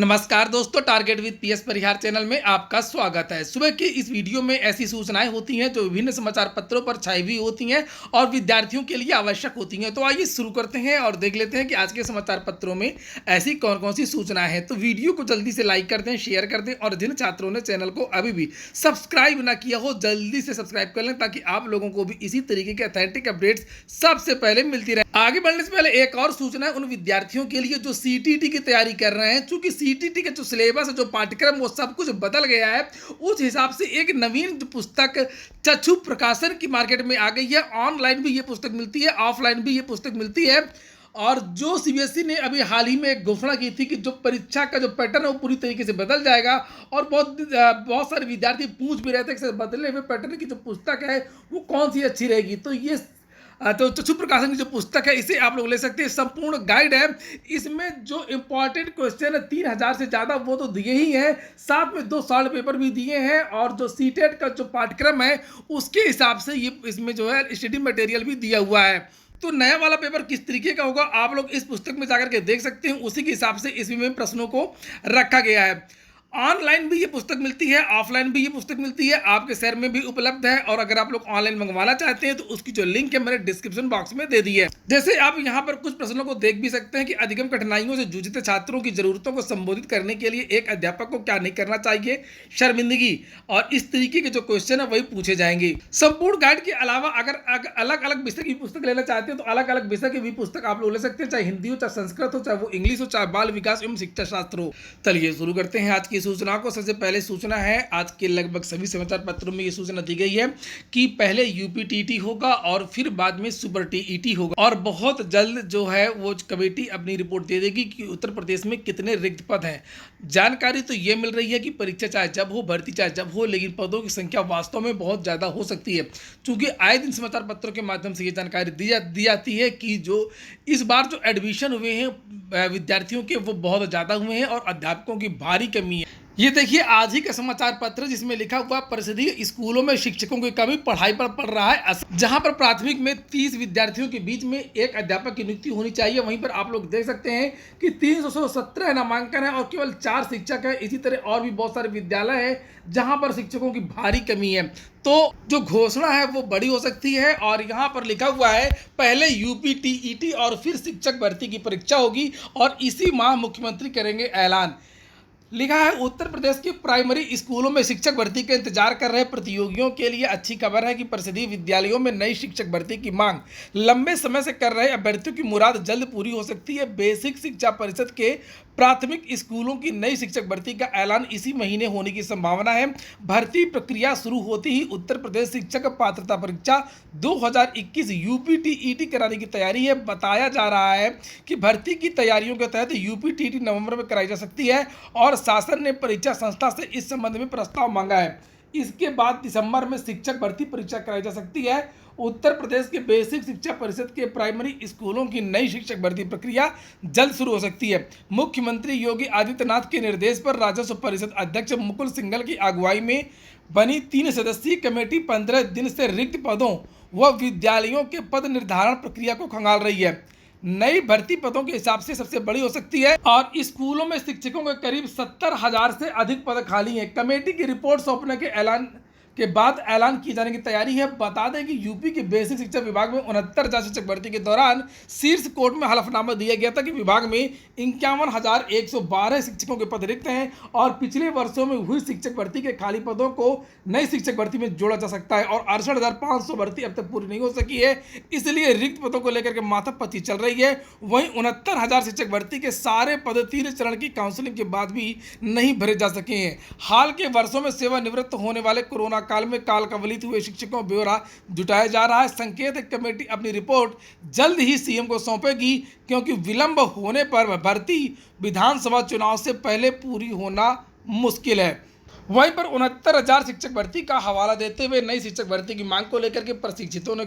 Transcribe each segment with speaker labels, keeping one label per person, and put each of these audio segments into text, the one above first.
Speaker 1: नमस्कार दोस्तों, target with PS Parihar channel में आपका स्वागत है। सुबह की इस वीडियो में ऐसी सूचनाएं होती हैं जो विभिन्न समाचार पत्रों पर छाई हुई होती हैं और विद्यार्थियों के लिए आवश्यक होती हैं। तो आइए शुरू करते हैं और देख लेते हैं कि आज के समाचार पत्रों में ऐसी कौन कौन सी सूचनाएं हैं। तो वीडियो को जल्दी से लाइक कर दें, शेयर कर दें और जिन छात्रों ने चैनल को अभी भी सब्सक्राइब ना किया हो जल्दी से सब्सक्राइब कर लें ताकि आप लोगों को भी इसी तरीके के ऑथेंटिक अपडेट्स सबसे पहले मिलती रहे। आगे बढ़ने से पहले एक और सूचना है उन विद्यार्थियों के लिए जो सीटीटी की तैयारी कर रहे हैं। चूंकि सीटीटी का जो सिलेबस है, जो पाठ्यक्रम, वो सब कुछ बदल गया है। उस हिसाब से एक नवीन जो पुस्तक चक्षु प्रकाशन की मार्केट में आ गई है। ऑनलाइन भी ये पुस्तक मिलती है, ऑफलाइन भी ये पुस्तक मिलती है। और जो सीबीएसई ने अभी हाल ही में एक घोषणा की थी कि जो परीक्षा का जो पैटर्न है वो पूरी तरीके से बदल जाएगा। और बहुत सारे विद्यार्थी पूछ भी रहे थे कि बदले हुए पैटर्न की जो पुस्तक है वो कौन सी अच्छी रहेगी। तो चक्षु प्रकाशन की जो पुस्तक है इसे आप लोग ले सकते हैं। संपूर्ण गाइड है, इसमें जो इंपॉर्टेंट क्वेश्चन है 3000 से ज़्यादा वो तो दिए ही हैं, साथ में 2 सॉल्व पेपर भी दिए हैं। और जो सीटेट का जो पाठ्यक्रम है उसके हिसाब से ये इसमें जो है स्टडी मटेरियल भी दिया हुआ है। तो नया वाला पेपर किस तरीके का होगा आप लोग इस पुस्तक में जाकर के देख सकते हैं। उसी के हिसाब से इसमें प्रश्नों को रखा गया है। ऑनलाइन भी ये पुस्तक मिलती है, ऑफलाइन भी ये पुस्तक मिलती है, आपके शहर में भी उपलब्ध है। और अगर आप लोग ऑनलाइन मंगवाना चाहते हैं तो उसकी जो लिंक है मैंने डिस्क्रिप्शन बॉक्स में दे दी है। जैसे आप यहाँ पर कुछ प्रश्नों को देख भी सकते हैं कि अधिगम कठिनाइयों से जूझते छात्रों की जरूरतों को संबोधित करने के लिए एक अध्यापक को क्या नहीं करना चाहिए, शर्मिंदगी, और इस तरीके के जो क्वेश्चन है वही पूछे जाएंगे। संपूर्ण गाइड के अलावा अगर अलग अलग विषय की पुस्तक लेना चाहते हैं तो अलग अलग विषय की भी पुस्तक आप लोग ले सकते हैं, चाहे हिंदी हो, चाहे संस्कृत हो, चाहे वो इंग्लिश हो, चाहे बाल विकास एवं शिक्षा शास्त्र हो। चलिए शुरू करते हैं आज की सूचना को। सबसे पहले सूचना है, आज के लगभग सभी समाचार पत्रों में ये सूचना दी गई है कि पहले यूपीटीटी होगा और फिर बाद में सुपर टीईटी होगा। और बहुत जल्द जो है वो कमेटी अपनी रिपोर्ट दे देगी कि उत्तर प्रदेश में कितने रिक्त पद हैं। जानकारी तो ये मिल रही है कि परीक्षा चाहे जब हो, भर्ती चाहे जब हो, लेकिन पदों की संख्या वास्तव में बहुत ज़्यादा हो सकती है। क्योंकि आए दिन समाचार पत्रों के माध्यम से ये जानकारी दी जाती है कि जो इस बार जो एडमिशन हुए हैं विद्यार्थियों के वो बहुत ज़्यादा हुए हैं और अध्यापकों की भारी कमी है। ये देखिए आज ही का समाचार पत्र जिसमें लिखा हुआ परिषदीय स्कूलों में शिक्षकों की कमी पढ़ाई पर पड़ रहा है। जहां पर प्राथमिक में 30 विद्यार्थियों के बीच में एक अध्यापक की नियुक्ति होनी चाहिए, वहीं पर आप लोग देख सकते हैं कि 317 नामांकन है और केवल 4 शिक्षक है। इसी तरह और भी बहुत सारे विद्यालय है जहां पर शिक्षकों की भारी कमी है। तो जो घोषणा है वो बड़ी हो सकती है। और यहाँ पर लिखा हुआ है पहले यूपीटीईटी और फिर शिक्षक भर्ती की परीक्षा होगी और इसी माह मुख्यमंत्री करेंगे ऐलान। लिखा है उत्तर प्रदेश के प्राइमरी स्कूलों में शिक्षक भर्ती का इंतजार कर रहे प्रतियोगियों के लिए अच्छी खबर है कि परिषदीय विद्यालयों में नई शिक्षक भर्ती की मांग लंबे समय से कर रहे अभ्यर्थियों की मुराद जल्द पूरी हो सकती है। बेसिक शिक्षा परिषद के प्राथमिक स्कूलों की नई शिक्षक भर्ती का ऐलान इसी महीने होने की संभावना है। भर्ती प्रक्रिया शुरू होती ही उत्तर प्रदेश शिक्षक पात्रता परीक्षा 2021 यूपीटीईटी कराने की तैयारी है। बताया जा रहा है कि भर्ती की तैयारियों के तहत यूपीटीईटी नवंबर में कराई जा सकती है और शासन ने परीक्षा संस्था से इस संबंध में प्रस्ताव मांगा है। इसके बाद दिसंबर में शिक्षक भर्ती परीक्षा कराई जा सकती है। उत्तर प्रदेश के बेसिक शिक्षा परिषद के प्राइमरी स्कूलों की नई शिक्षक भर्ती प्रक्रिया जल्द शुरू हो सकती है। मुख्यमंत्री योगी आदित्यनाथ के निर्देश पर राजस्व परिषद अध्यक्ष मुकुल सिंघल की अगुवाई में बनी 3 सदस्यीय कमेटी 15 दिन से रिक्त पदों व विद्यालयों के पद निर्धारण प्रक्रिया को खंगाल रही है। नई भर्ती पदों के हिसाब से सबसे बड़ी हो सकती है और स्कूलों में शिक्षकों के करीब 70,000 से अधिक पद खाली हैं। कमेटी की रिपोर्ट सौंपने के बाद ऐलान किए जाने की तैयारी है। बता दें कि यूपी के बेसिक शिक्षा विभाग में 69,000 शिक्षक भर्ती के दौरान शीर्ष कोर्ट में हलफनामा दिया गया था कि विभाग में 51,112 शिक्षकों के पद रिक्त हैं और पिछले वर्षों में हुई शिक्षक भर्ती के खाली पदों को नई शिक्षक भर्ती में जोड़ा जा सकता है। और 68,500 भर्ती अब तक पूरी नहीं हो सकी है, इसलिए रिक्त पदों को लेकर के माथापच्ची चल रही है। वहीं 69,000 शिक्षक भर्ती के सारे पद 3 चरण की काउंसलिंग के बाद भी नहीं भरे जा सके हैं। हाल के वर्षों में सेवानिवृत्त होने वाले कोरोना काल में काल कवलित हुए शिक्षकों ब्यौरा जुटाया जा रहा है। संकेत कमेटी अपनी रिपोर्ट जल्द ही सीएम को सौंपेगी क्योंकि विलंब होने पर भर्ती विधानसभा चुनाव से पहले पूरी होना मुश्किल है। वहीं पर 69,000 शिक्षक भर्ती का हवाला देते हुए नई शिक्षक भर्ती की मांग को लेकर के प्रशिक्षितों ने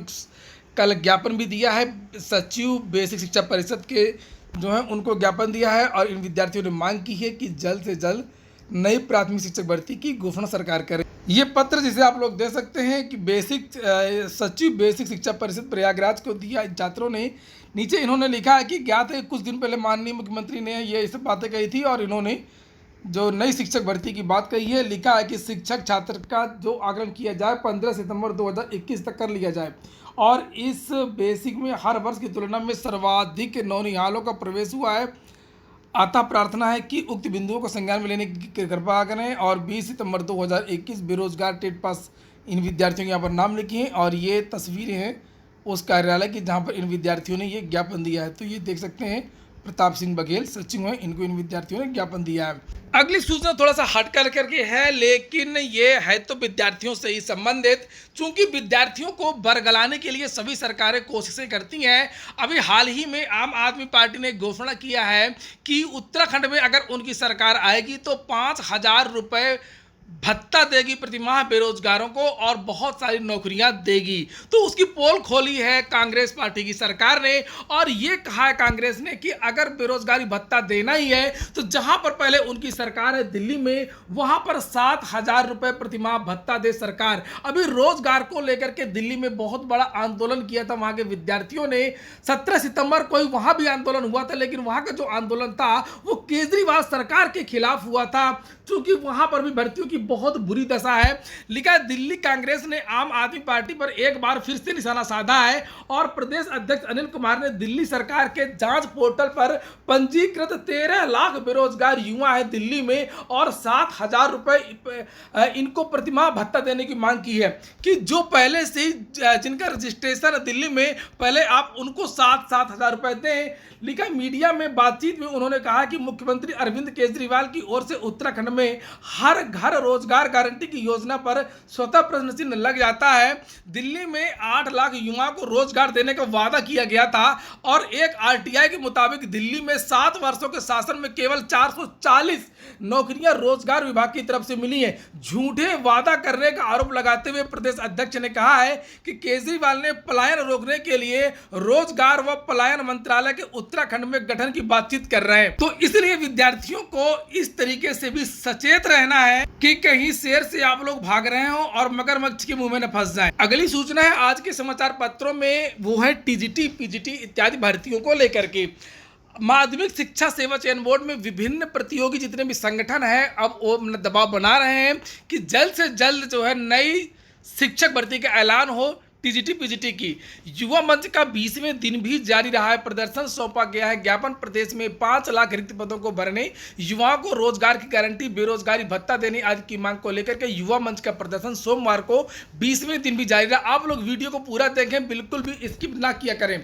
Speaker 1: कल ज्ञापन भी दिया है। सचिव बेसिक शिक्षा परिषद के जो है उनको ज्ञापन दिया है और इन विद्यार्थियों ने मांग की है कि जल्द से जल्द नई प्राथमिक शिक्षक भर्ती की घोषणा सरकार करे। ये पत्र जिसे आप लोग दे सकते हैं कि सचिव बेसिक शिक्षा परिषद प्रयागराज को दिया छात्रों ने। नीचे इन्होंने लिखा है कि ज्ञात है कुछ दिन पहले माननीय मुख्यमंत्री ने ये सब बातें कही थी और इन्होंने जो नई शिक्षक भर्ती की बात कही है, लिखा है कि शिक्षक छात्र का जो आकलन किया जाए 15 सितंबर 2021 तक कर लिया जाए और इस बेसिक में हर वर्ष की तुलना में सर्वाधिक नौनिहालों का प्रवेश हुआ है। अतः प्रार्थना है कि उक्त बिंदुओं को संज्ञान में लेने की कृपा करें। और 20 सितंबर 2021 बेरोजगार टेट पास इन विद्यार्थियों के यहाँ पर नाम लिखे हैं और ये तस्वीरें हैं उस कार्यालय की जहाँ पर इन विद्यार्थियों ने ये ज्ञापन दिया है। तो ये देख सकते हैं प्रताप सिंह बघेल सचिव हैं, इनको इन विद्यार्थियों ने ज्ञापन दिया है। अगली सूचना थोड़ा सा हट करके है, लेकिन ये है तो विद्यार्थियों से ही संबंधित, चूंकि विद्यार्थियों को बरगलाने के लिए सभी सरकारें कोशिशें करती हैं। अभी हाल ही में आम आदमी पार्टी ने घोषणा किया है कि उत्तराखंड में अगर उनकी सरकार आएगी तो 5,000 रुपये भत्ता देगी प्रतिमाह बेरोजगारों को और बहुत सारी नौकरियां देगी। तो उसकी पोल खोली है कांग्रेस पार्टी की सरकार ने और ये कहा है कांग्रेस ने कि अगर बेरोजगारी भत्ता देना ही है तो जहां पर पहले उनकी सरकार है दिल्ली में, वहां पर 7,000 रुपए प्रतिमाह भत्ता दे सरकार। अभी रोजगार को लेकर के दिल्ली में बहुत बड़ा आंदोलन किया था वहां के विद्यार्थियों ने। 17 सितंबर को ही वहां भी आंदोलन हुआ था, लेकिन वहां का जो आंदोलन था वो केजरीवाल सरकार के खिलाफ हुआ था, क्योंकि वहां पर भी भर्तियों की बहुत बुरी दशा है। लिखा है दिल्ली कांग्रेस ने आम आदमी पार्टी पर एक बार फिर से निशाना साधा है और प्रदेश अध्यक्ष अनिल कुमार ने दिल्ली सरकार के जांच पोर्टल पर पंजीकृत 13 लाख बेरोजगार युवा है दिल्ली में और 7,000 रुपए इनको प्रतिमाह भत्ता देने की मांग की है कि जो पहले से जिनका रजिस्ट्रेशन दिल्ली में, पहले आप उनको 7,000 रुपए दें। लिखा मीडिया में बातचीत में उन्होंने कहा कि मुख्यमंत्री अरविंद केजरीवाल की ओर से उत्तराखंड में हर घर रोजगार गारंटी की योजना पर स्वतः प्रश्न चिन्ह लग जाता है। दिल्ली में 8 लाख युवाओं को रोजगार देने का वादा किया गया था और एक आरटीआई के मुताबिक दिल्ली में 7 वर्षों के शासन में केवल 440 नौकरियां रोजगार विभाग की तरफ से मिली है। झूठे वादा करने का आरोप लगाते हुए प्रदेश अध्यक्ष ने कहा है कि केजरीवाल ने पलायन रोकने के लिए रोजगार व पलायन मंत्रालय के उत्तराखंड में गठन की बातचीत कर रहे हैं। तो इसलिए विद्यार्थियों को इस तरीके से भी सचेत रहना है कि कहीं शेर से आप लोग भाग रहे हो और मगरमच्छ के मुंह में न फंस जाएं। अगली सूचना है आज के समाचार पत्रों में, वो है टीजीटी पीजीटी इत्यादि भर्तियों को लेकर के। माध्यमिक शिक्षा सेवा चयन बोर्ड में विभिन्न प्रतियोगी जितने भी संगठन है अब वो दबाव बना रहे हैं कि जल्द से जल्द जो है नई शिक्षक भर्ती का ऐलान हो। टीजीटी पीजीटी की युवा मंच का 20वें दिन भी जारी रहा है प्रदर्शन। सौंपा गया है ज्ञापन। प्रदेश में 5 लाख रिक्त पदों को भरने, युवाओं को रोजगार की गारंटी, बेरोजगारी भत्ता देने आदि की मांग को लेकर के युवा मंच का प्रदर्शन सोमवार को 20वें दिन भी जारी रहा। आप लोग वीडियो को पूरा देखें, बिल्कुल भी स्किप ना किया करें।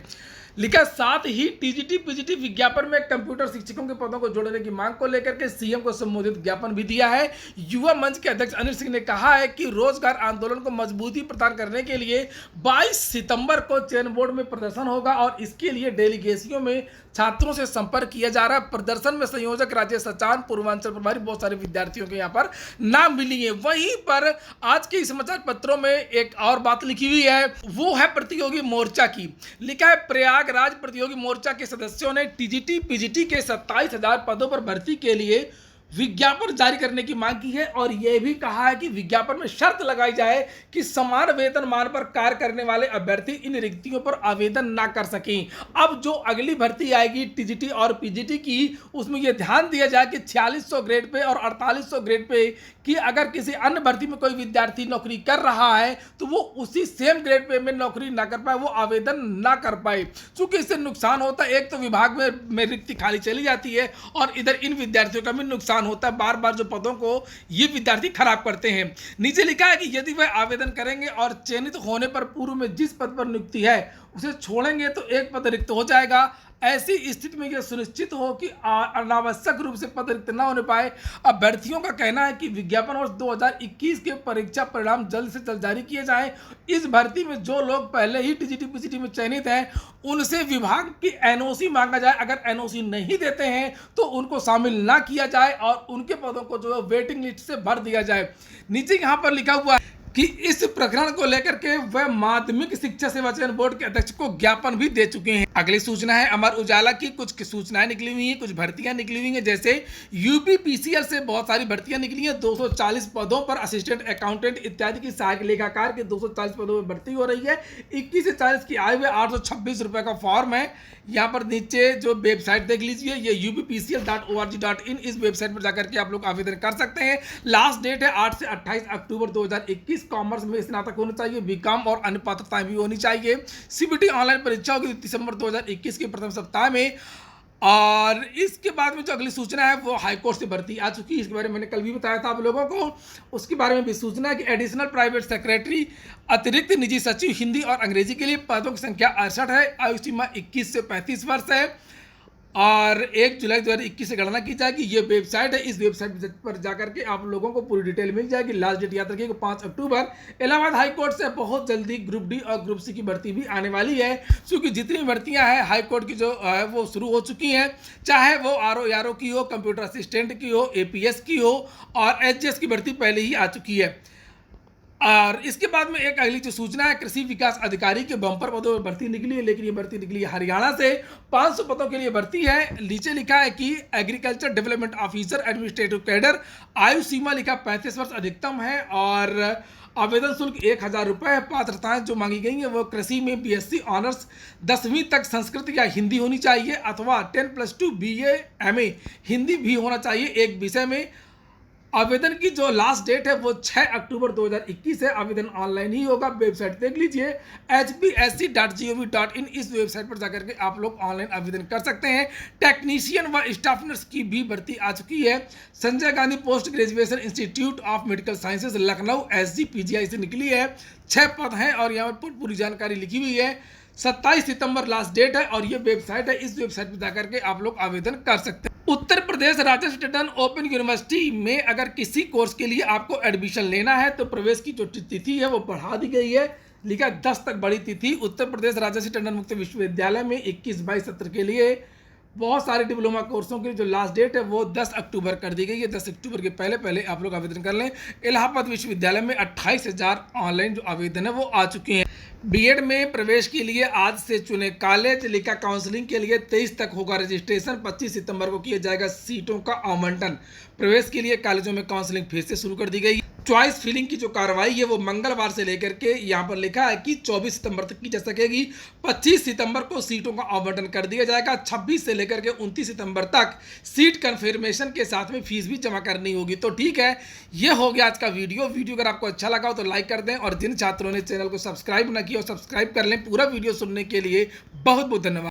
Speaker 1: लिखा साथ ही टीजीटी पीजीटी विज्ञापन में कंप्यूटर शिक्षकों के पदों को जोड़ने की मांग को लेकर के सीएम को संबोधित ज्ञापन भी दिया है। युवा मंच के अध्यक्ष अनिल सिंह ने कहा है कि रोजगार आंदोलन को मजबूती प्रदान करने के लिए 22 सितंबर को चयन बोर्ड में प्रदर्शन होगा और इसके लिए डेलीगेशियों में छात्रों से संपर्क किया जा रहा है। प्रदर्शन में संयोजक राजेश सचान, पूर्वांचल प्रभारी, बहुत सारे विद्यार्थियों के यहाँ पर नाम मिली है। वहीं पर आज के समाचार पत्रों में एक और बात लिखी हुई है, वो है प्रतियोगी मोर्चा की। लिखा है प्रयागराज प्रतियोगी मोर्चा के सदस्यों ने टीजीटी पीजीटी के 27,000 पदों पर भर्ती के लिए विज्ञापन जारी करने की मांग की है और यह भी कहा है कि विज्ञापन में शर्त लगाई जाए कि समान वेतनमान पर कार्य करने वाले अभ्यर्थी इन रिक्तियों पर आवेदन ना कर सकें। अब जो अगली भर्ती आएगी टीजीटी और पीजीटी की, उसमें यह ध्यान दिया जाए कि 4600 ग्रेड पे और 4800 ग्रेड पे कि अगर किसी अन्य भर्ती में कोई विद्यार्थी नौकरी कर रहा है तो वो उसी सेम ग्रेड पे में नौकरी ना कर पाए, वो आवेदन ना कर पाए। चूंकि इससे नुकसान होता है, एक तो विभाग में रिक्ति खाली चली जाती है और इधर इन विद्यार्थियों का भी नुकसान होता है। बार बार जो पदों को ये विद्यार्थी खराब करते हैं। नीचे लिखा है कि यदि वह आवेदन करेंगे और चयनित होने पर पूर्व में जिस पद पर नियुक्ति है उसे छोड़ेंगे तो एक पद रिक्त हो जाएगा। ऐसी स्थिति में यह सुनिश्चित हो कि अनावश्यक रूप से पद रिक्त न होने पाए। अभ्यर्थियों का कहना है कि विज्ञापन वर्ष 2021 के परीक्षा परिणाम जल्द से जल्द जारी किए जाएं। इस भर्ती में जो लोग पहले ही टीजीटी पीजीटी में चयनित हैं उनसे विभाग की एनओसी मांगा जाए। अगर एनओसी नहीं देते हैं तो उनको शामिल ना किया जाए और उनके पदों को जो है वेटिंग लिस्ट से भर दिया जाए। नीचे यहाँ पर लिखा हुआ है कि इस प्रकरण को लेकर के वह माध्यमिक शिक्षा सेवा चयन बोर्ड के अध्यक्ष को ज्ञापन भी दे चुके हैं। अगली सूचना है अमर उजाला की। कुछ सूचनाएं निकली हुई हैं, कुछ भर्तियां निकली हुई हैं, जैसे यूपी पीसीएल से बहुत सारी भर्तियां निकली हैं। 240 पदों पर असिस्टेंट अकाउंटेंट इत्यादि की सहायक लेखाकार के 240 पदों पर भर्ती हो रही है। 21 से 40 की आयु है। 826 रुपए का फॉर्म है। यहाँ पर नीचे जो वेबसाइट देख लीजिए, ये uppcl.org.in, इस वेबसाइट पर जाकर के आप लोग आवेदन कर सकते हैं। लास्ट डेट है 8 से 28 अक्टूबर 2021। कॉमर्स में स्नातक होना चाहिए, बीकॉम और अन्य पात्रताएं भी होनी चाहिए। सीबीटी ऑनलाइन परीक्षा होगी दिसंबर 2021 के प्रथम सप्ताह में। और इसके बाद में जो अगली सूचना है वो हाईकोर्ट से भर्ती आ चुकी है। इसके बारे में मैंने कल भी बताया था आप लोगों को। उसके बारे में भी सूचना है कि एडिशनल प्राइवेट सेक्रेटरी, अतिरिक्त निजी सचिव हिंदी और अंग्रेजी के लिए पदों की संख्या 68 है। आयु सीमा 21 से 35 वर्ष है और 1 जुलाई 2021 से गणना की जाएगी। ये वेबसाइट है, इस वेबसाइट पर जाकर के आप लोगों को पूरी डिटेल मिल जाएगी। लास्ट डेट याद रखिएगा 5 अक्टूबर। इलाहाबाद हाईकोर्ट से बहुत जल्दी ग्रुप डी और ग्रुप सी की भर्ती भी आने वाली है, क्योंकि जितनी भर्तियां हैं हाईकोर्ट की जो है वो शुरू हो चुकी हैं, चाहे वो आरओ की हो, कंप्यूटर असिस्टेंट की हो, एपीएस की हो, और एचजीएस की भर्ती पहले ही आ चुकी है। और इसके बाद में एक अगली जो सूचना है, कृषि विकास अधिकारी के बम्पर पदों में भर्ती निकली है, लेकिन ये भर्ती निकली है हरियाणा से। 500 पदों के लिए भर्ती है। नीचे लिखा है कि agriculture development officer administrative cadre, आयु सीमा लिखा 35 वर्ष अधिकतम है और आवेदन शुल्क 1000 रुपये है। पात्रताएं जो मांगी गई हैं वो कृषि में बीएससी ऑनर्स 10वीं तक संस्कृत या हिंदी होनी चाहिए, अथवा 10+2 बीए एमए हिंदी भी होना चाहिए एक विषय में। आवेदन की जो लास्ट डेट है वो 6 अक्टूबर 2021 है। आवेदन ऑनलाइन ही होगा। वेबसाइट देख लीजिए hpsc.gov.in, इस वेबसाइट पर जाकर के आप लोग ऑनलाइन आवेदन कर सकते हैं। टेक्नीशियन व स्टाफ नर्स की भी भर्ती आ चुकी है। Sanjay Gandhi post graduation institute of medical sciences Lucknow SGPGI से निकली है। 6 पद हैं और यहाँ पर पूरी जानकारी लिखी हुई है। 27 सितंबर लास्ट डेट है और ये वेबसाइट है, इस वेबसाइट पर जाकर के आप लोग आवेदन कर सकते हैं। उत्तर प्रदेश राजर्षि टंडन ओपन यूनिवर्सिटी में अगर किसी कोर्स के लिए आपको एडमिशन लेना है तो प्रवेश की जो तिथि है वो बढ़ा दी गई है। लिखा 10 तक बड़ी तिथि। उत्तर प्रदेश राजर्षि टंडन मुक्त विश्वविद्यालय में 21-22 सत्र के लिए बहुत सारे डिप्लोमा कोर्सों की जो लास्ट डेट है वो 10 अक्टूबर कर दी गई है। 10 अक्टूबर के पहले आप लोग आवेदन कर लें। इलाहाबाद विश्वविद्यालय में 28,000 ऑनलाइन जो आवेदन है वो आ चुके हैं। बीएड में प्रवेश के लिए आज से चुने कॉलेज। लिखा काउंसलिंग के लिए 23 तक होगा रजिस्ट्रेशन। 25 सितंबर को किया जाएगा सीटों का आवंटन। प्रवेश के लिए कॉलेजों में काउंसलिंग फिर से शुरू कर दी गई। चॉइस फिलिंग की जो कार्रवाई है वो मंगलवार से लेकर के यहाँ पर लिखा है कि 24 सितंबर तक की जा सकेगी। 25 सितंबर को सीटों का आवंटन कर दिया जाएगा। 26 से लेकर के 29 सितंबर तक सीट कंफर्मेशन के साथ में फीस भी जमा करनी होगी। तो ठीक है, ये हो गया आज का वीडियो। अगर आपको अच्छा लगा हो तो लाइक कर दें और जिन छात्रों ने चैनल को सब्सक्राइब न किया हो सब्सक्राइब कर लें। पूरा वीडियो सुनने के लिए बहुत बहुत धन्यवाद।